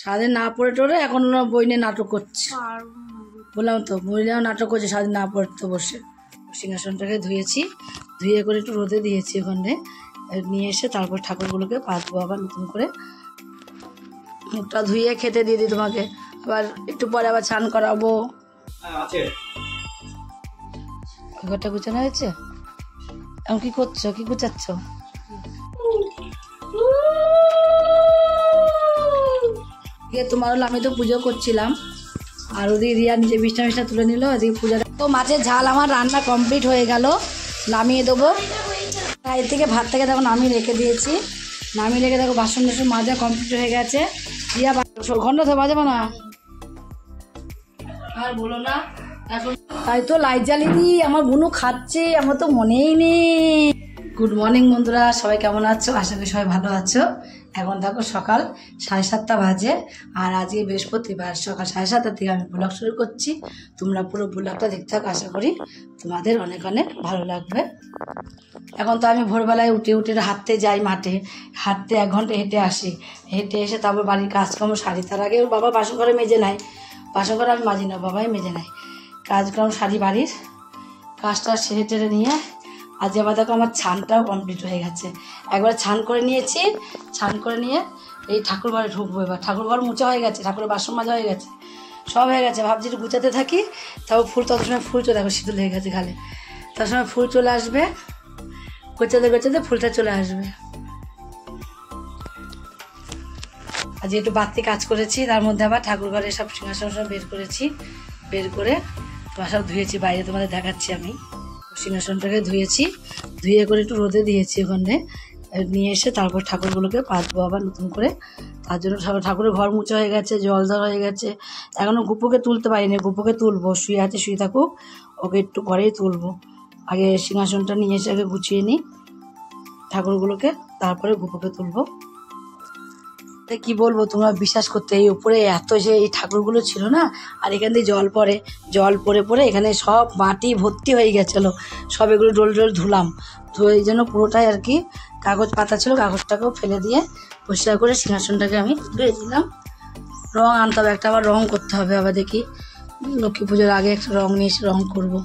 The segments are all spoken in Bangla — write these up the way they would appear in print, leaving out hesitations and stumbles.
সারাদিন না পড়ে টোরে এখন বই নিয়ে নাটক করছে। বললাম তো বই নিয়েও নাটক করছে সারাদিন না পড়তে বসে। সিংহাসনটাকে ধুয়েছি, ধুয়ে করে একটু রোদে দিয়েছি ওখানে, নিয়ে এসে তারপর ঠাকুরগুলোকে পাতবো আবার নতুন করে। মুখটা ধুয়ে খেতে দিয়ে দিই তোমাকে, আবার একটু পরে আবার স্নান করাবো। ঘরটা গুছানো হয়েছে? এখন কি করছো, কি গুছাচ্ছ? তোমার হলো আমি তো পুজো করছিলাম, আর ওদিকে রিয়া নিজে বিছনা তুলে নিল, ওদিকে পূজাটা। তো মাছের ঝাল আমার রান্না কমপ্লিট হয়ে গেল, নামিয়ে দেবো। এর থেকে ভাত থেকে দেখো নামিয়ে রেখে দিয়েছি, নামিয়ে রেখে দেখো বাসন টাসন মাজা কমপ্লিট হয়ে গেছে। রিয়া ঘন্টা তো বাজাবো না আর বলো না এখন। তাই তো লাইট জ্বালিয়ে দিই, আমার বুনু খাচ্ছে, আমার তো মনেই নেই। গুড মর্নিং বন্ধুরা, সবাই কেমন আছো? আশা করি সবাই ভালো আছো। এখন দেখো সকাল 7:30 বাজে, আর আজকে বৃহস্পতিবার সকাল 7:30 থেকে আমি ব্লগ শুরু করছি। তোমরা পুরো ব্লগটা দেখতে থাকো, আশা করি তোমাদের অনেক অনেক ভালো লাগবে। এখন তো আমি ভোরবেলায় উঠে হাঁটতে যাই মাঠে, হাঁটতে 1 ঘন্টা হেঁটে আসি, হেঁটে এসে তারপর বাড়ির কাজকর্ম সারি। তার আগে ওর বাবা বাসন ঘরে মেজে নেয়, বাসন ঘরে আমি মাজি না, বাবাই মেজে নেয়। কাজকর্ম সারি, বাড়ির কাজটা সেরে টেরে নিয়ে আজ আবার দেখো আমার ছানটাও কমপ্লিট হয়ে গেছে। একবার ছান করে নিয়েছি, ছান করে নিয়ে এই ঠাকুর ঘরে ঢুকবো। এবার ঠাকুর ঘর মোছা হয়ে গেছে, ঠাকুরের বাসন মাজা হয়ে গেছে, সব হয়ে গেছে। ভাবছি একটু গুছাতে থাকি, তাও ফুল তত সময় ফুল চলে, দেখো শীতল হয়ে গেছে গালে, তার সময় ফুল চলে আসবে, গোছাতে গোছাতে ফুলটা চলে আসবে। আজ একটু বাড়তি কাজ করেছি, তার মধ্যে আবার ঠাকুর ঘরে সব সিংহাসন সব বের করেছি, বের করে তোমার সব ধুয়েছি, বাইরে তোমাদের দেখাচ্ছি। আমি সিংহাসনটাকে ধুয়েছি, ধুয়ে করে একটু রোদে দিয়েছি ওখানে, নিয়ে এসে তারপর ঠাকুরগুলোকে পাতবো আবার নতুন করে। তার জন্য ঠাকুরের ঘর মুছা হয়ে গেছে, জল দেওয়া হয়ে গেছে। এখনও গুপুকে তুলতে পারিনি, গুপুকে তুলবো, শুয়ে আছে, শুয়ে থাকুক, ওকে একটু ঘরেই তুলবো। আগে সিংহাসনটা নিয়ে এসে আগে গুছিয়ে নিই ঠাকুরগুলোকে, তারপরে গুপুকে তুলবো। কি বলবো, তোমরা বিশ্বাস করতে, এই উপরে এত যে এই ঠাকুরগুলো ছিল না, আর এখান দিয়ে জল পড়ে, জল পড়ে পড়ে এখানে সব মাটি ভর্তি হয়ে গেছিলো, সব এগুলো ডোল ডোল ধুলাম, ধুয়ে এই জন্য পুরোটাই আর কি কাগজ পাতা ছিল, কাগজটাকেও ফেলে দিয়ে পরিষ্কার করে সিংহাসনটাকে আমি ধুয়ে দিলাম। রং আনতে হবে একটা, আবার রং করতে হবে, আবার দেখি লক্ষ্মী পুজোর আগে একটা রং নিয়ে এসে রং করবো।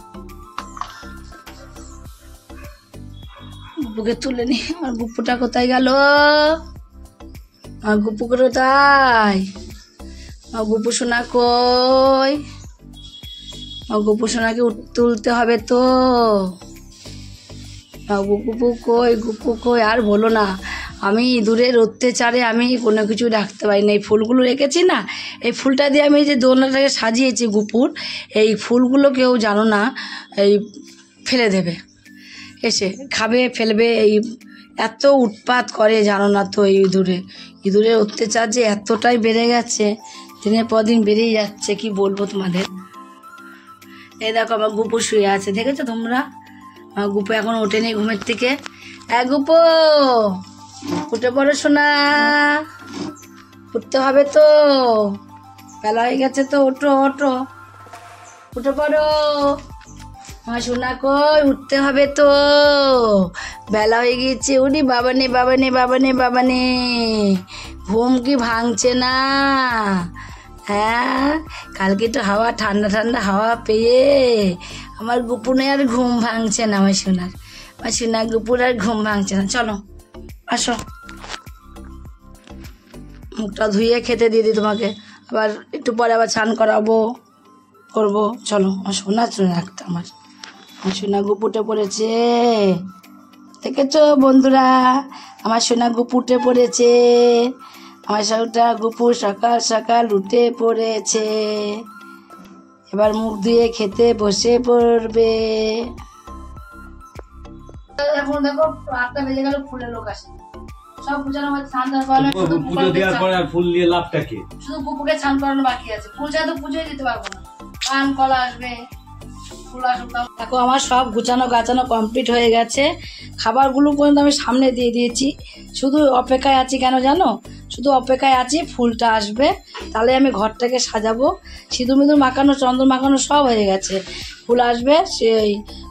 গুপুকে তুলে নি, আমার গুপুটা কোথায় গেল? আর গুপু কোথায়? গুপু সোনা কই? গুপু সোনাকে তুলতে হবে তো। গুপু কই, গুপু কই? আর বলো না, আমি ইঁদুরের অত্যাচারে আমি কোনো কিছু রাখতে পারি না। এই ফুলগুলো রেখেছি না, এই ফুলটা দিয়ে আমি যে দোলনাটাকে সাজিয়েছি গুপুর, এই ফুলগুলো কেউ জানো না এই ফেলে দেবে, এসে খাবে, ফেলবে, এই এত উৎপাত করে জানো না তো। এই ইঁদুরের অত্যাচার যে এতটাই বেড়ে গেছে, দিনের পর দিন বেড়েই যাচ্ছে, কি বলবো তোমাদের। এই দেখো আমার গুপু শুয়ে আছে, দেখেছো তোমরা? আমার গুপু এখন ওঠেনি ঘুমের থেকে। গুপু উঠে পড়ো সোনা, উঠতে হবে তো, বেলা হয়ে গেছে তো, ওঠো ওঠো, উঠে পড়ো। আমার সোনা কই, উঠতে হবে তো, বেলা হয়ে গিয়েছে। উনি বাবানে বাবানে বাবানে বাবানে, ঘুম কি ভাঙছে না? হ্যাঁ, কালকে তো হাওয়া, ঠান্ডা ঠান্ডা হাওয়া পেয়ে আমার গুপুনে আর ঘুম ভাঙছে না। আমার সোনা গুপুর আর ঘুম ভাঙছে না। চলো আসো, মুখটা ধুয়ে খেতে দিয়ে দিই তোমাকে, আবার একটু পরে আবার স্নান করবো। চলো, আমার সোনা রাখতে, আমার সোনা গুপুটে পড়েছে, দেখেছো বন্ধুরা? আমার সোনা গুপুটে পড়েছে, আমার সোনা গুপু সকাল সকাল উঠে পড়েছে। এবার মুখ ধুয়ে খেতে বসে পড়বে। এখন দেখো 8টা বেজে গেল, ফুলের লোক আসে, সব বুঝানো হয়। স্নান করানো, শুধু পুজো দেওয়ার পরে আর ফুল দিয়ে লাভটা কি? শুধু গুপুকে স্নান করানো বাকি আছে, পূজা তো পুজোই দিতে পারবো না, পান কলা আসবে। দেখো আমার সব গুছানো গাছানো কমপ্লিট হয়ে গেছে, খাবারগুলো পর্যন্ত আমি সামনে দিয়ে দিয়েছি, শুধু অপেক্ষায় আছি। কেন জানো? শুধু অপেক্ষায় আছি ফুলটা আসবে, তাহলে আমি ঘরটাকে সাজাবো। সিঁদুর মিঁদুর মাখানো, চন্দন মাখানো সব হয়ে গেছে, ফুল আসবে, সেই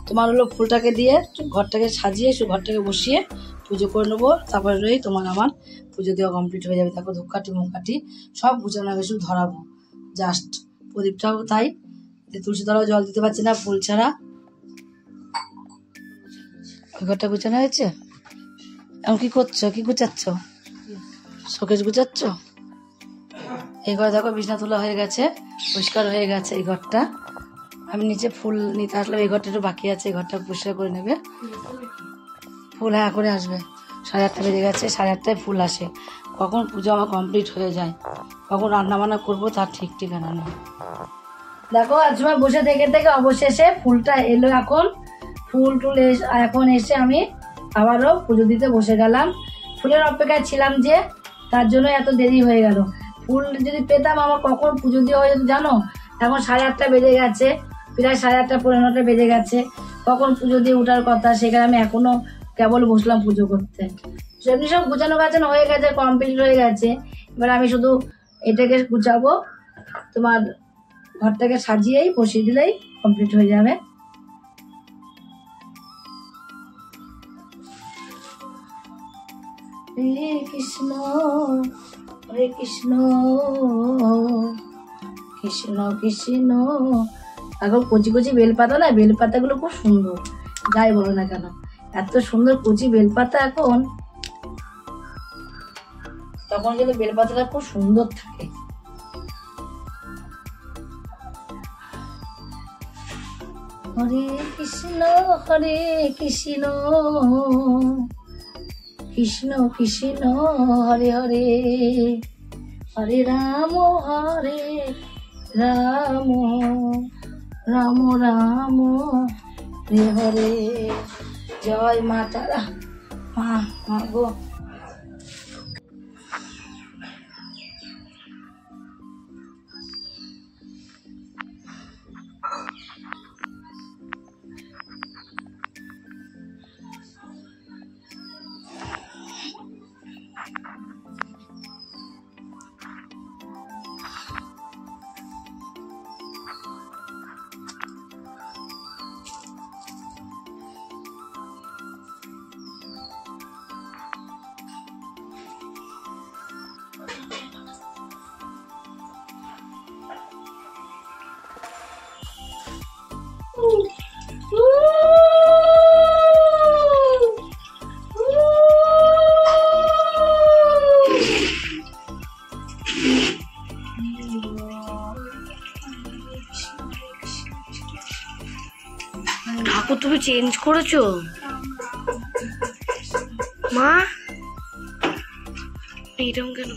তোমার হলো ফুলটাকে দিয়ে ঘরটাকে সাজিয়ে ঘরটাকে বসিয়ে পুজো করে নেবো। তারপরে তোমার আমার পুজো দেওয়া কমপ্লিট হয়ে যাবে। তারপর ধূপকাঠি মুখকাঠি সব গুছানো হবে, শুধু ধরাবো জাস্ট। প্রদীপটাও তাই, তুলসী তলাও জল দিতে পারছি না ফুল ছাড়া। ঘরটা গুছানো হয়েছে। এখন কি করছো, কি গুছাচ্ছ? শোকেস গুছাচ্ছ? এই ঘরে দেখো বিছনা তোলা হয়ে গেছে, পরিষ্কার হয়ে গেছে এই ঘরটা। আমি নিচে ফুল নিতে আসলাম, এই ঘরটা একটু বাকি আছে, এই ঘরটা পরিষ্কার করে নেবে। ফুল হ্যাঁ করে আসবে, 8:30 বেজে গেছে, 8:30টায় ফুল আসে। কখন পুজো আমার কমপ্লিট হয়ে যায়, কখন রান্না বান্না করবো তার ঠিক ঠিকানা নেই। দেখো আজ সময় বসে থেকে থেকে অবশেষে ফুলটা এলো। এখন ফুল টুল এখন এসে আমি আবারও পুজো দিতে বসে গেলাম। ফুলের অপেক্ষায় ছিলাম যে, তার জন্য এত দেরি হয়ে গেল। ফুল যদি পেতাম আমার কখন পুজো দিয়ে হয়ে যেত জানো। এখন 8:30 বেজে গেছে, প্রায় 8:30 পৌনে 9টা বেজে গেছে। কখন পুজো দিয়ে ওঠার কথা, সেখানে আমি এখনো কেবল বসলাম পুজো করতে। সেমনি সব গুছানো গাছানো হয়ে গেছে, কমপ্লিট হয়ে গেছে। এবার আমি শুধু এটাকে গুছাবো, তোমার ঘরটাকে সাজিয়েই বসিয়ে দিলেই কমপ্লিট হয়ে যাবে। হরে কৃষ্ণ হরে কৃষ্ণ কৃষ্ণ কৃষ্ণ। এখন কচি কচি বেলপাতা না, বেলপাতাগুলো খুব সুন্দর, যাই বলো না কেন এত সুন্দর কচি বেলপাতা এখন। তখন কিন্তু বেলপাতাটা খুব সুন্দর থাকে। হরে কৃষ্ণ কৃষ্ণ কৃষ্ণ হরে হরে, হরে রাম রাম রাম হরে হরে। জয় মা তারা। মা গো ঠাকুর তুমি চেঞ্জ করেছো মা, এরকম কেন?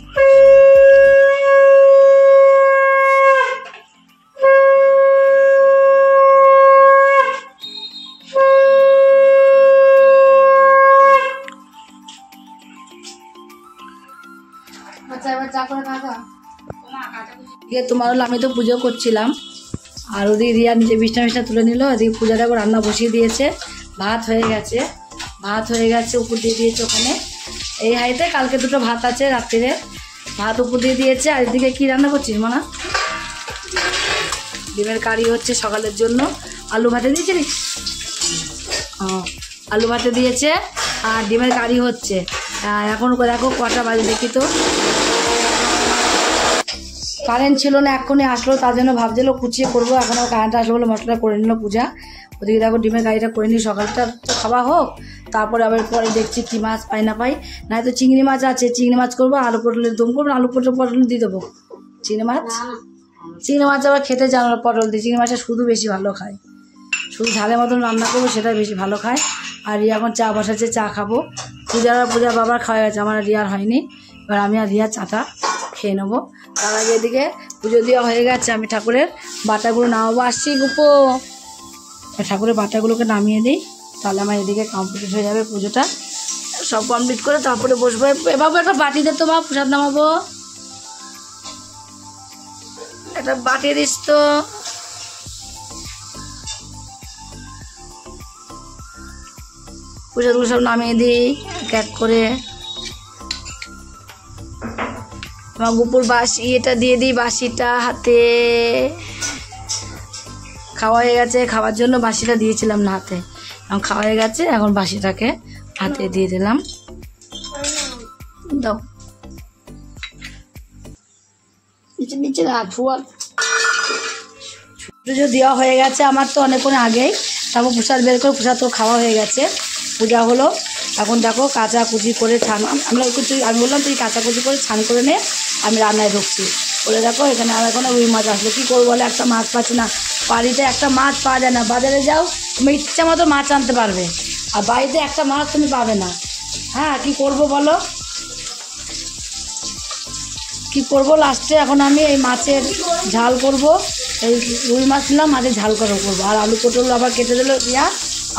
তোমার হলো আমি তো পুজো করছিলাম, আর ওদিকে রিয়া নিজে বিছনা তুলে নিল, ওদিকে পূজাটা রান্না বসিয়ে দিয়েছে। ভাত হয়ে গেছে উপর দিয়ে দিয়েছে ওখানে এই হাইতে। কালকে 2টো ভাত আছে রাত্রিরে, ভাত উপর দিয়ে দিয়েছে। আর এদিকে কি রান্না করছিস মানা? ডিমের কারি হচ্ছে সকালের জন্য। আলু ভাতে দিয়েছিলিস? আলু ভাতে দিয়েছে আর ডিমের কারি হচ্ছে। এখন দেখো কটা বাজে দেখি তো। কারেন্ট ছিল না, এক্ষুনি আসলো, তার জন্য ভাবছিল কুচিয়ে করবো। এখন আর কারেন্ট আসলো বলে মশলা করে নিল পূজা। ওদিকে দেখো ডিমের কারিটা করে নিই, সকালটা খাওয়া হোক, তারপরে আবার পরে দেখছি কি মাছ পাই না পাই। নাই তো চিংড়ি মাছ আছে, চিংড়ি মাছ করবো। আলু পটলের দম করবো, আলু পটল দিয়ে দেবো। চিংড়ি মাছ আবার খেতে জানো, পটল দিয়ে। চিংড়ি মাছটা শুধু বেশি ভালো খায়, শুধু ঝালের মতন রান্না করবো, সেটাই বেশি ভালো খায়। আর রিয়া এখন চা বসাচ্ছে, চা খাবো। পূজা বাবার খাওয়া গেছে, আমার রিয়ার হয়নি। এবার আমি আর রিয়া চাটা খেয়ে নেবো। তার আগে এদিকে পুজো দেওয়া হয়ে গেছে, আমি ঠাকুরের বাটাগুলো নামাবো। আসছি গুপো, ঠাকুরের বাটাগুলোকে নামিয়ে দিই, তাহলে আমার এদিকে কমপ্লিট হয়ে যাবে পুজোটা। সব কমপ্লিট করে তারপরে বসবো। বাবু একটা বাটি দে তো, মা প্রসাদ নামাবো, একটা বাটি দিস তো। প্রসাদগুলো সব নামিয়ে দিই এক করে। আমার গুপুর বাসি এটা দিয়ে দিই, বাসিটা হাতে। খাওয়া হয়ে গেছে, খাওয়ার জন্য বাসিটা দিয়েছিলাম না হাতে, এখন খাওয়া হয়ে গেছে, এখন বাসিটাকে হাতে দিয়ে দিলাম। দাও নিচে নিচে না ধোয়া পুজো দেওয়া হয়ে গেছে আমার তো অনেকক্ষণ আগেই। তারপর প্রসাদ বের করে প্রসাদ তো খাওয়া হয়ে গেছে, পূজা হলো। এখন দেখো কাচাকুচি করে ছান, আমি বললাম তুই কাচাকুচি করে ছান করে নে, আমি রান্নায় ঢুকছি বলে। দেখো এখানে আমার এখন রুই মাছ আসলো, কী করবো বলে, একটা মাছ পাচ্ছি না বাড়িতে, একটা মাছ পাওয়া যায় না। বাজারে যাও তুমি ইচ্ছা মতো মাছ আনতে পারবে, আর বাড়িতে একটা মাছ তুমি পাবে না। হ্যাঁ কী করবো বলো, কী করবো? লাস্টে এখন আমি এই মাছের ঝাল করব, এই রুই মাছ নিলাম, মাছের ঝাল করবো। আর আলু পটল আবার কেটে দিল দিয়া,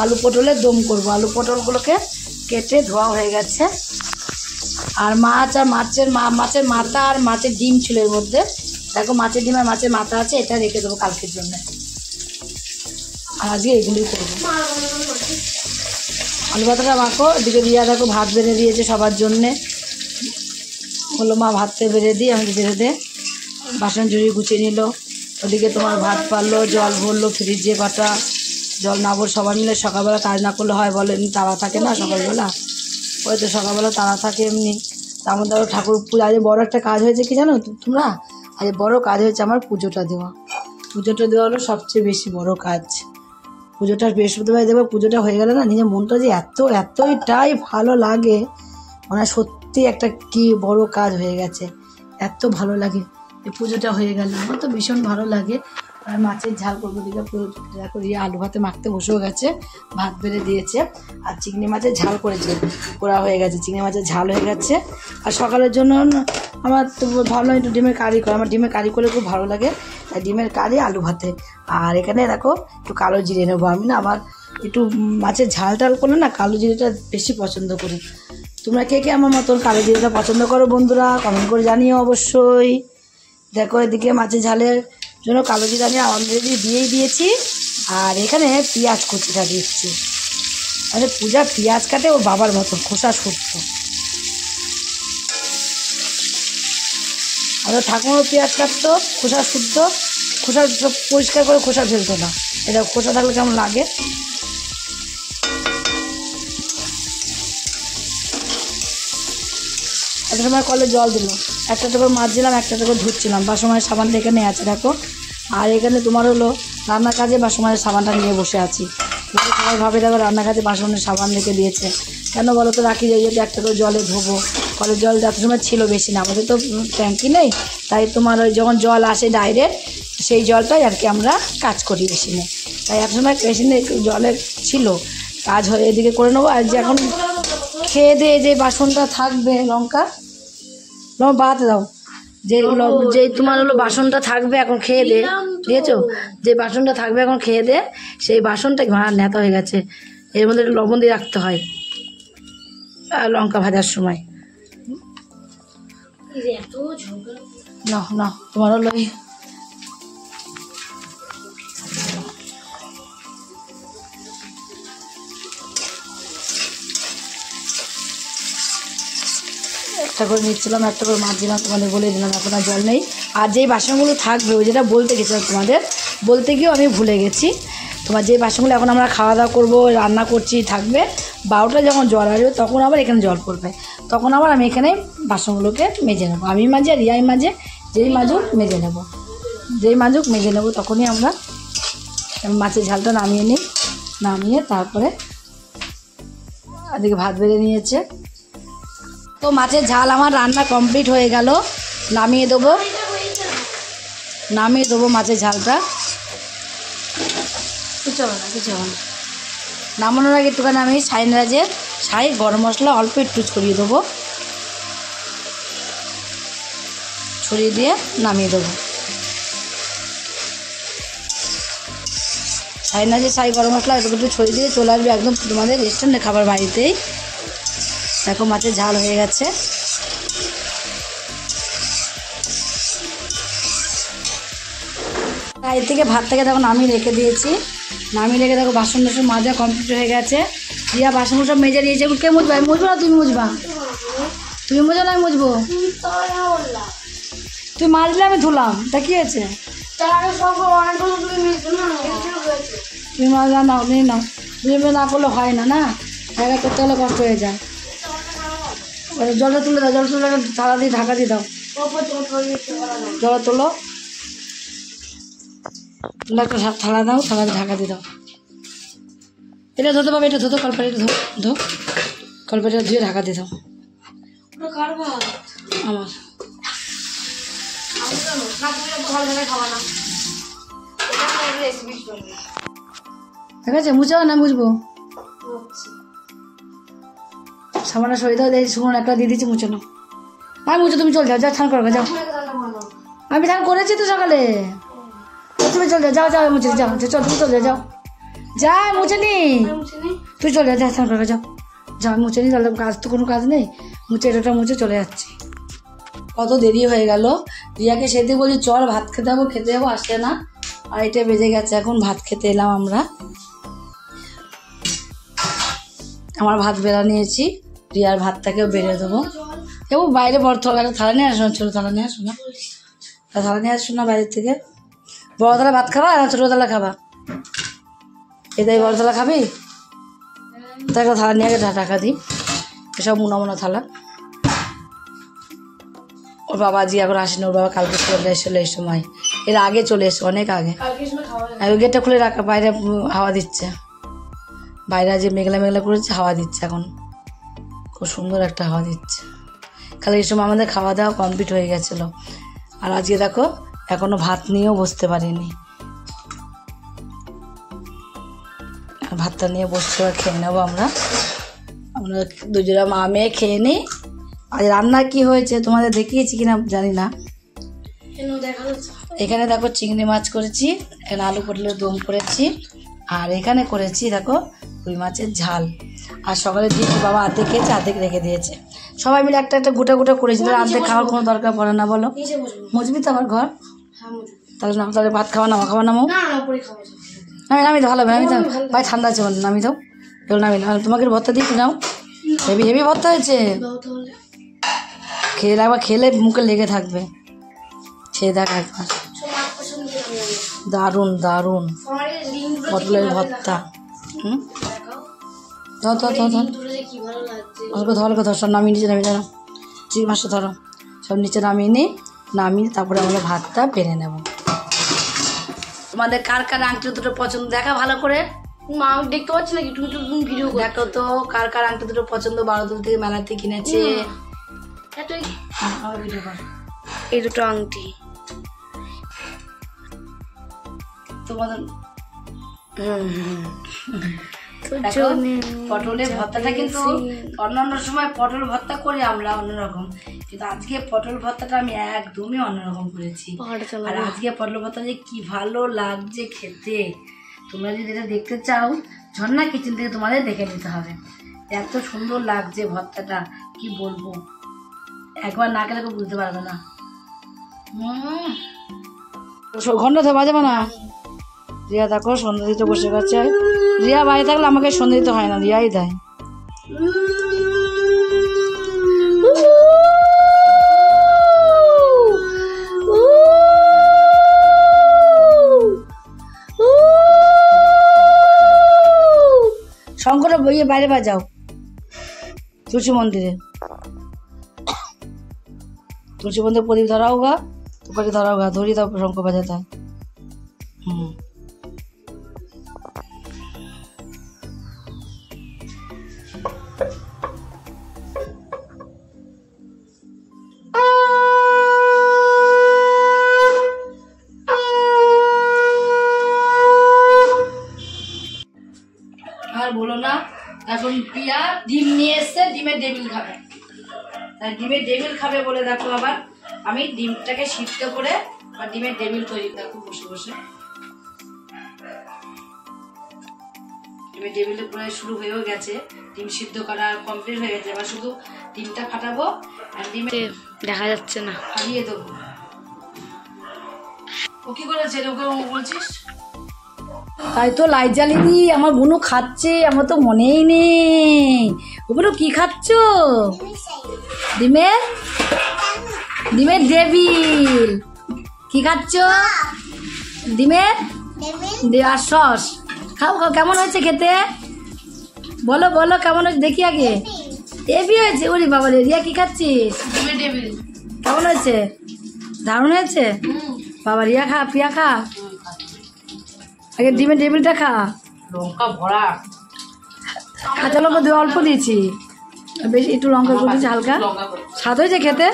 আলু পটলের দম করব। আলু পটলগুলোকে কেটে ধোয়া হয়ে গেছে। আর মাছ আর মাছের মাথা আর মাছের ডিম ছিল এর মধ্যে। দেখো মাছের ডিম আর মাছের মাথা আছে, এটা রেখে দেবো কালকের জন্য। আর আজকে এগুলোই করবো। আলু ভাতটা মাখো, এদিকে রিয়া দেখো ভাত বেড়ে দিয়েছে সবার জন্যে। বললো মা ভাতটা বেড়ে দিই, আমি বেড়ে দে। বাসন ঝুড়ি গুছিয়ে নিল, ওদিকে তোমার ভাত পারলো, জল ভরলো ফ্রিজে কটা, জল না ভর সবার মিলে। সকালবেলা কাজ না করলে হয় বলে, এমনি তাড়া থাকে না সকালবেলা, ওই তো সকালবেলা তাড়া থাকে এমনি। তার মধ্যে আরও ঠাকুর পুজো, আজ বড়ো একটা কাজ হয়েছে কি জানো তোমরা, আজ বড় কাজ হয়েছে আমার পুজোটা দেওয়া। পুজোটা দেওয়া হলো সবচেয়ে বেশি বড় কাজ। পুজোটা বৃহস্পতিবার দেবো, পুজোটা হয়ে গেলে না নিজের মনটা যে এতটাই ভালো লাগে, মানে সত্যি একটা কি বড় কাজ হয়ে গেছে, এত ভালো লাগে। এই পুজোটা হয়ে গেল আমার তো ভীষণ ভালো লাগে। আর মাছের ঝাল করবো দিকে দেখো রিয়া আলু ভাতে মাখতে বসেও গেছে, ভাত বেড়ে দিয়েছে। আর চিংড়ি মাছের ঝাল করা হয়ে গেছে, চিংড়ি মাছের ঝাল হয়ে গেছে। আর সকালের জন্য আমার তো ভাবলাম একটু ডিমের কারি করে, আমার ডিমের কারি করলে খুব ভালো লাগে, তাই ডিমের কারি আলু ভাতে। আর এখানে দেখো একটু কালো জিরে নেবো, আমি না আবার একটু মাছের ঝাল টাল করলে না কালো জিরেটা বেশি পছন্দ করি। তোমরা কে কে আমার মতন কালো জিরেটা পছন্দ করো বন্ধুরা, কমেন্ট করে জানিও অবশ্যই। দেখো এদিকে মাছের ঝালের জন্য কালো জিরা আমি অলরেডি দিয়েই দিয়েছি। আর এখানে পেঁয়াজ কুচিটা দিচ্ছি, আরে পূজা পেঁয়াজ কাটে ও বাবার মতো খোসা শুদ্ধ। আর ঠাকুরও পেঁয়াজ কাটতো খোসা শুদ্ধ, খোসা সব পরিষ্কার করে খোসা ফেলতো না। এটা খোসা থাকলে কেমন লাগে। একটা সময় কলে জল দিল, একটা করে মাছ দিলাম, একটা করে ধুচ্ছিলাম, বাসনের সাবানটা এখানে আছে দেখো। আর এখানে তোমার হলো রান্নার কাজে বাসনের সাবানটা নিয়ে বসে আছি। সবাই ভাবে দেখো রান্নার কাজে বাসনের সাবান রেখে দিয়েছে কেন বলো তো, রাখি যাই যেটা একটা করে জলে ধোবো। কলের জল যত সময় ছিল বেশি না, আমাদের তো ট্যাঙ্কি নেই, তাই তোমার ওই যখন জল আসে ডাইরেক্ট সেই জলটাই আর কি আমরা কাজ করি মেশিনে। তাই এক সময় মেশিনে জলের ছিল কাজ হয়ে এদিকে করে নেবো। আর যে এখন খেয়ে দিয়ে যে বাসনটা থাকবে, লঙ্কা বাড়াতে দাও, যে তোমার হলো বাসনটা থাকবে এখন খেয়ে দে, দিয়েছো যে বাসনটা থাকবে এখন খেয়ে দে, সেই বাসনটা নেতা হয়ে গেছে, এর মধ্যে একটু লবণ দিয়ে রাখতে হয় লঙ্কা ভাজার সময়। না না তোমার হলো একটা করে নিচ্ছিলাম, একটা করে মাছ দিলাম, তোমাদের বলে দিলাম এখন আর জল নেই। আর যেই বাসনগুলো থাকবে ওই যেটা বলতে গেছিলাম তোমাদের, বলতে গিয়েও আমি ভুলে গেছি। তোমার যে বাসনগুলো এখন আমরা খাওয়া দাওয়া করবো, রান্না করছি থাকবে, 12টা যখন জল আসবে তখন আবার এখানে জল পড়বে, তখন আবার আমি এখানে বাসনগুলোকে মেজে নেবো। আমি মাঝে আর রিয়াই মাঝে, যেই মাজুক মেজে নেবো, তখনই আমরা মাছের ঝালটা নামিয়ে নিই। নামিয়ে তারপরে এদিকে ভাত বেড়ে নিয়েছে। তো মাছের ঝাল আমার রান্না কমপ্লিট হয়ে গেল, নামিয়ে দেবো মাছের ঝালটা। কিছু হবে না। নামানোর আগে একটুখানি আমি ছাই গরম মশলা অল্প একটু ছড়িয়ে দেবো, ছড়িয়ে দিয়ে নামিয়ে দেবো। ছাই গরম মশলা একটু ছড়িয়ে দিয়ে চলে আসবে একদম তোমাদের রেস্টুরেন্টে খাবার বাড়িতেই। দেখো মাছের ঝাল হয়ে গেছে। এর থেকে ভাতটাকে দেখো নামিয়ে রেখে দিয়েছি, দেখো বাসন মাজা কমপ্লিট হয়ে গেছে। রিয়া বাসন সব মেজে দিয়েছে। কে মুছবা? আমি মুছবো না তুমি মুছবা? তুমি মুছো না আমি মুছবো? তুই মাজলে আমি ধুলাম, তা কি হয়েছে? তুমি মাজলা নাও, নিয়ে নাও, দুজনে না করলে হয় না, না একা করতে হলে কষ্ট হয়ে যায়। জলটা তুলে দাও, থালা দিয়ে ঢাকা দিয়ে দাও। জল তোলো, একটা থালা দাও, থালাতে ঢাকা দিয়ে দাও। এটা ধরতে পাবে, এটা ধরো, কলপাটিটা ধো, কলপাটিটা ধুয়ে ঢাকা দিয়ে দাও। আমার ঠিক আছে, মুছাও না বুঝবো। সামান্য সরিয়ে দাও, শুনুন একটা দিয়ে দিচ্ছি, মুছে নাও। আমি মুছে, তুমি চল যাও, যাও স্নান করো, যাও। আমি স্নান করেছি তো সকালে, তুমি চল যাও, যাও যাও মুছে যাও, চল তুমি চল যাও, যাও যা মুছে নি, তুই চলে যা স্নান করো, যাও যাও। আমি মুছে নি, তাহলে কাজ তো কোনো কাজ নেই, মুছে এটা মুছে চলে যাচ্ছি। কত দেরি হয়ে গেল, রিয়াকে সেদিকে বলছি চল ভাত খেতে যাবো, খেতে যাবো, আসে না। আর এটা বেজে গেছে, এখন ভাত খেতে এলাম আমরা। আমার ভাত বেড়া নিয়েছি, রিয়ার ভাতটাকেও বেড়ে দেবো। যাবো বাইরে, বড় থালা নিয়ে আসো না, ছোটো থালা নিয়ে আসো না, থালা নিয়ে আসো না বাইরের থেকে। বড় থালা ভাত খাবা না ছোটো থালা খাবা? এটাই বড় থালা খাবি, তাকে থালা নিয়ে আগে ঢাকা দিই, এসব মোনা থালা। ওর বাবা আজকে এখন আসেনি, ওর বাবা কালকে চলে এসেছিলো এই সময়, এর আগে চলে এসছে, অনেক আগে। গেটটা খুলে রাখা, বাইরে হাওয়া দিচ্ছে, বাইরে যে মেঘলা মেঘলা করেছে হাওয়া দিচ্ছে, এখন খুব সুন্দর একটা হাওয়া দিচ্ছে। খালি এই সময় আমাদের খাওয়া দাওয়া কমপ্লিট হয়ে গেছিলো। আর আজকে দেখো এখনো ভাত নিয়েও বসতে পারিনি, ভাতটা নিয়ে বসতে খেয়ে নেবো আমরা দুজোড়া মা মেয়ে খেয়ে নিই। আজ রান্না কি হয়েছে তোমাদের দেখিয়েছি কিনা জানি না। এখানে দেখো চিংড়ি মাছ করেছি, এখানে আলু পটলের দম করেছি, আর এখানে করেছি দেখো রুই মাছের ঝাল। আর সকালে ডিম বাবা আর্ধেক খেয়েছে, আর্ধেক রেখে দিয়েছে, সবাই মিলে একটা একটা গোটা গোটা করেছিল। আর্ধেক খাওয়ার কোনো দরকার পড়ে না, বলো মুছবি তো আমার ঘর, তাহলে না তাহলে ভাত খাওয়া নামো, খাওয়া নামো নামি তো ভালো হবে, নামি তো ভাই ঠান্ডা আছে নামি দাও, এগুলো নামি না। তোমাকে ভর্তা দিচ্ছি নাও, হেভি হেভি ভর্তা হয়েছে, খেয়ে একবার খেলে মুখে লেগে থাকবে, খেয়ে দেখ একবার, দারুণ দারুণ পটলের ভর্তা। ধরো ধর সব নামিয়ে নিচে নামিয়ে ধরো, চিংড়ি মাছটা ধরো, সব নিচে নামিয়ে নিই, নামিয়ে তারপরে আমরা ভাতটা বেড়ে নেব। তোমাদের কার কার আংটি দুটো পছন্দ দেখা ভালো করে, মা দেখতে পাচ্ছি নাকি, তুমি তো ভিডিও দেখো তো কার কার আংটি দুটো পছন্দ, 12 থেকে মেলাতে কিনেছে। ভিডিও কর, এই দুটো আংটি তোমাদের। পটলের ভর্তাটা কিন্তু অন্যান্য সময় পটল ভর্তা করি আমরা অন্যরকম, কিন্তু আজকে পটল ভর্তাটা আমি একদমই অন্যরকম করেছি। আর আজকে পটল ভর্তা যে কি ভালো লাগছে খেতে, তোমরা যদি এটা দেখতে চাও ঝর্ণা কিচেন থেকে তোমাদের দেখে নিতে হবে, এত সুন্দর লাগছে ভর্তাটা কি বলবো, একবার না খেলে বুঝতে পারবে না। ঘন্টা তো বাজাবো না। রিয়া দেখো সন্ধ্যা দিতে বসে গেছে, রিয়া বাইরে থাকলে আমাকে সন্ধ্যা দিতে হয় না, রিয়াই দেয়। শঙ্কর বইয়ে বাইরে বাজাও, তুলসী মন্দিরে, তুলসী মন্দিরে প্রদীপ ধরাও গা, তোকে ধরাও গা, ধরিয়ে দাও শঙ্কর বাজাতে হয়। আর বলো না, এখন পিয়া ডিম নিয়ে এসছে, ডিমের টেবিল খাবে, তাই ডিমের টেবিল খাবে বলে দেখো আবার আমি ডিমটাকে সিদ্ধ করে বা ডিমের টেবিল তৈরি দেখো বসে বসে। ডিমের টেবিলে প্রায় শুরু হয়েও গেছে, ডিম সিদ্ধ করা কমপ্লিট হয়ে গেছে, এবার শুধু ডিমটা ফাটাবো আর ডিমে দেখা যাচ্ছে না, ফাটিয়ে দেবো। ও কি করেছে ওকে বলছিস? তাই তো লাইট জ্বালিয়ে দি, আমার বোনও খাচ্ছে, আমার তো মনেই নেই। ওগুলো কি খাচ্ছ? ডিমের ডিমের টেবিল কি খাচ্ছ? ডিমের আর সস খাও খাও। কেমন হয়েছে খেতে বলো বলো, কেমন হয়েছে দেখি আগে। টেবিল হয়েছে, ওরে বাবা রে। রিয়া কি খাচ্ছিস? ডিমের টেবিল। কেমন হয়েছে? দারুণ হয়েছে। বাবা রিয়া খা, পিয়া খা, আগে ডিমের টেবিলটা খা। লঙ্কা ভরা, কাঁচা লঙ্কা দিয়ে অল্প দিয়েছি, বেশি একটু লঙ্কা করে দিয়েছি হালকা। স্বাদ হয়েছে খেতে,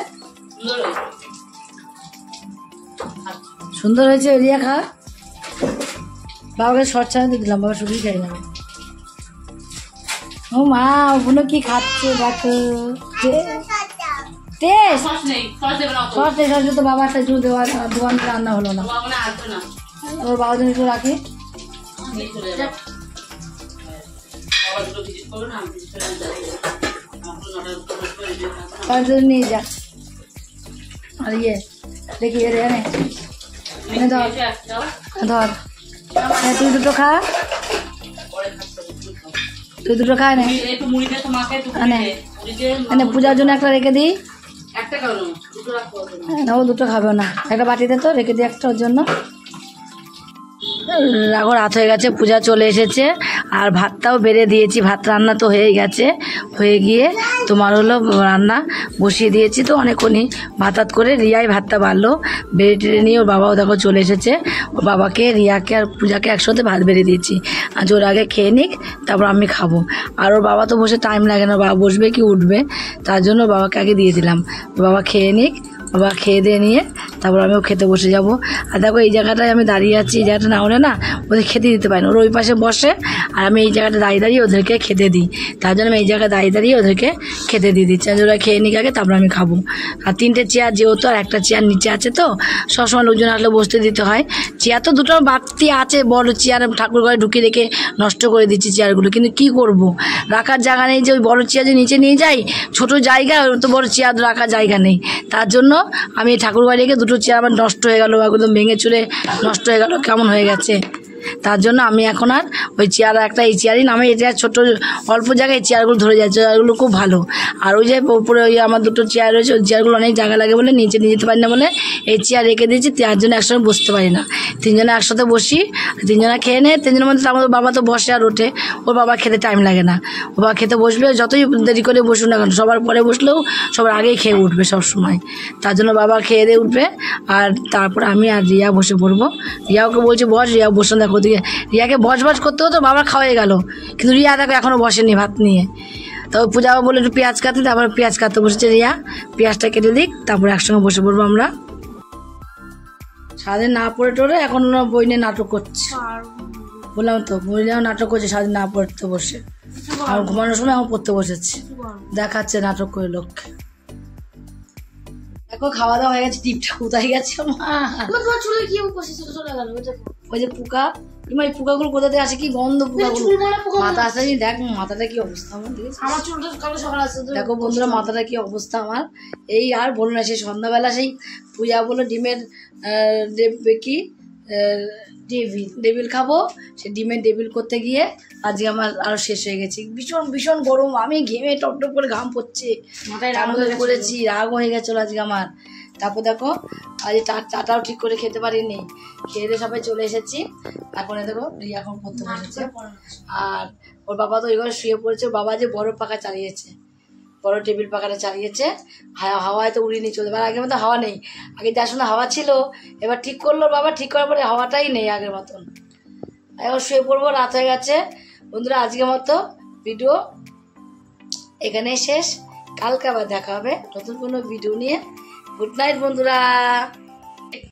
সুন্দর হয়েছে। রিয়া খা। বাবাকে শর্ট চালাতে দিলাম, বাবা শুধুই খাই না। ও মা, ওগুলো কি খাচ্ছে দেখো। টেস্ট সস তো বাবা একটা জুস দেওয়ার দোকান রান্না হলো না। ওর বাবার জন্য একটু রাখি। নিয়ে যা। আর ইয়ে দেখি ধর ধর, তুই দুটো খা, তুই দুটো খা নে। পূজার জন্য একটা রেখে দিই। ও দুটো খাবে না, একটা বাটিতে তো রেখে দিই একটা ওর জন্য। এখন রাত হয়ে গেছে, পূজা চলে এসেছে, আর ভাতটাও বেড়ে দিয়েছি। ভাত রান্না তো হয়ে গেছে, হয়ে গিয়ে তোমার হলো রান্না বসিয়ে দিয়েছি। তো অনেকক্ষণই ভাত করে রিয়াই ভাতটা বাড়লো, বেড়ে টেড়ে নিয়ে ওর বাবাও দেখো চলে এসেছে। ওর বাবাকে, রিয়াকে আর পূজাকে একসাথে ভাত বেড়ে দিয়েছি। আজ ওর আগে খেয়ে নিক, তারপর আমি খাবো। আর ওর বাবা তো বসে টাইম লাগে না, বাবা বসবে কি উঠবে, তার জন্য বাবাকে আগে দিয়ে দিলাম। বাবা খেয়ে নিক, বাবা খেয়ে দিয়ে নিয়ে তারপর আমিও খেতে বসে যাব। আর দেখো এই জায়গাটায় আমি দাঁড়িয়ে আছি, এই জায়গাটা না হলে না ওদের খেতে দিতে পারি না। ওরা ওই পাশে বসে, আর আমি এই জায়গাটা দাঁড়িয়ে দাঁড়িয়ে ওদেরকে খেতে দিই। তার জন্য আমি এই জায়গায় দাঁড়িয়ে দাঁড়িয়ে ওদেরকে খেতে দিয়ে দিচ্ছি। ওরা খেয়ে নিক আগে, তারপর আমি খাবো। আর 3টে চেয়ার যেহেতু, আর একটা চেয়ার নিচে আছে, তো সবসময় লোকজন আসলে বসতে দিতে হয়। চেয়ার তো দুটো বাড়তি আছে, বড় চেয়ার ঠাকুর ঘরে ঢুকিয়ে রেখে নষ্ট করে দিচ্ছি চেয়ারগুলো। কিন্তু কি করব, রাখার জায়গা নেই। যে ওই বড় চেয়ার যে নিচে নিয়ে যাই, ছোট জায়গা, তো বড় চেয়ার রাখার জায়গা নেই। তার জন্য আমি ঠাকুর ঘরে রেখে দুটো চেয়ার আমার নষ্ট হয়ে গেল, একদম ভেঙে চুরে নষ্ট হয়ে গেল, কেমন হয়ে গেছে। তার জন্য আমি এখন আর ওই চেয়ার একটা, এই চেয়ারই নামে, এই চেয়ার ছোটো অল্প জায়গায় এই চেয়ারগুলো ধরে যায়, চেয়ারগুলো খুব ভালো। আর ওই যে উপরে ওই আমার দুটো চেয়ার রয়েছে, ওই চেয়ারগুলো অনেক জায়গা লাগে বলে নিচে নিয়ে যেতে পারি না বলে এই চেয়ার রেখে দিয়েছি। 3 জনে একসঙ্গে বসতে পারি না, 3 জনে একসাথে বসি, 3 জনে খেয়ে নেয়। 3 জনের মধ্যে আমাদের বাবা তো বসে আর ওঠে, ওর বাবা খেতে টাইম লাগে না। ও বাবা খেতে বসবে, যতই দেরি করে বসুন না কেন, সবার পরে বসলেও সবার আগেই খেয়ে উঠবে সব সময়। তার জন্য বাবা খেয়ে দিয়ে উঠবে, আর তারপর আমি আর রিয়া বসে পড়বো। রিয়াকে বলছি বস, রিয়া বসে দেখো দিকে। রিয়াকে বস করতে হতো, বাবা খাওয়াই গেল, কিন্তু রিয়া দেখো এখনো বসেনি ভাত নিয়ে। তো পূজা বলে একটু পেঁয়াজ কাটতে, তারপর পেঁয়াজ কাটতে বসেছে রিয়া। পেঁয়াজটা কেটে দিক, তারপরে একসঙ্গে বসে পড়বো আমরা। সারাদিন না পড়ে টোরে এখন বই নিয়ে নাটক করছে। বললাম তো, বই নিয়েও নাটক করছে সারাদিন না পড়তে বসে। আর ঘুমানোর সময় এখন পড়তে বসেছে, দেখাচ্ছে নাটক করে লোককে। দেখো খাওয়া দাওয়া হয়ে গেছে, টিপটা কোথায় গেছে মা? ওই যে পোকা, এই পোকাগুলো কোথা থেকে আসে, কি গন্ধ পোকাগুলো। মাথা আসে, দেখ মাথাটা কি অবস্থা আমার। দেখো বন্ধুরা, মাথাটা কি অবস্থা আমার। এই আর বলো না, সেই সন্ধ্যাবেলা সেই পূজা বলো ডিমের কি ডেবিল খাবো, সে ডিমের ডেবিল করতে গিয়ে আজকে আমার আরো শেষ হয়ে গেছে। ভীষণ ভীষণ গরম, আমি ঘেমে টপ টপ করে ঘাম পড়ছে, রাগ করেছি, রাগ হয়ে গেছিলো আজকে আমার। তারপর দেখো আজ চাটাও ঠিক করে খেতে পারিনি, খেয়ে দিয়ে সবাই চলে এসেছি। এখন দেখো রিয়া এখন পড়তে বসেছে, আর ওর বাবা তো ওই ঘরে শুয়ে পড়েছে। ওর বাবা যে বড় পাখা চালিয়েছে, বড় টেবিল পাখাটা চালিয়েছে, হাওয়ায় তো উড়িয়ে নিয়ে চলে। এবার আগের মতো হাওয়া নেই, আগে যার সময় হাওয়া ছিল, এবার ঠিক করলো বাবা, ঠিক করার পরে হাওয়াটাই নেই আগের মতন। এখন শুয়ে পড়বো, রাত হয়ে গেছে। বন্ধুরা আজকের মতো ভিডিও এখানেই শেষ, কালকে আবার দেখা হবে নতুন কোনো ভিডিও নিয়ে। গুড নাইট বন্ধুরা।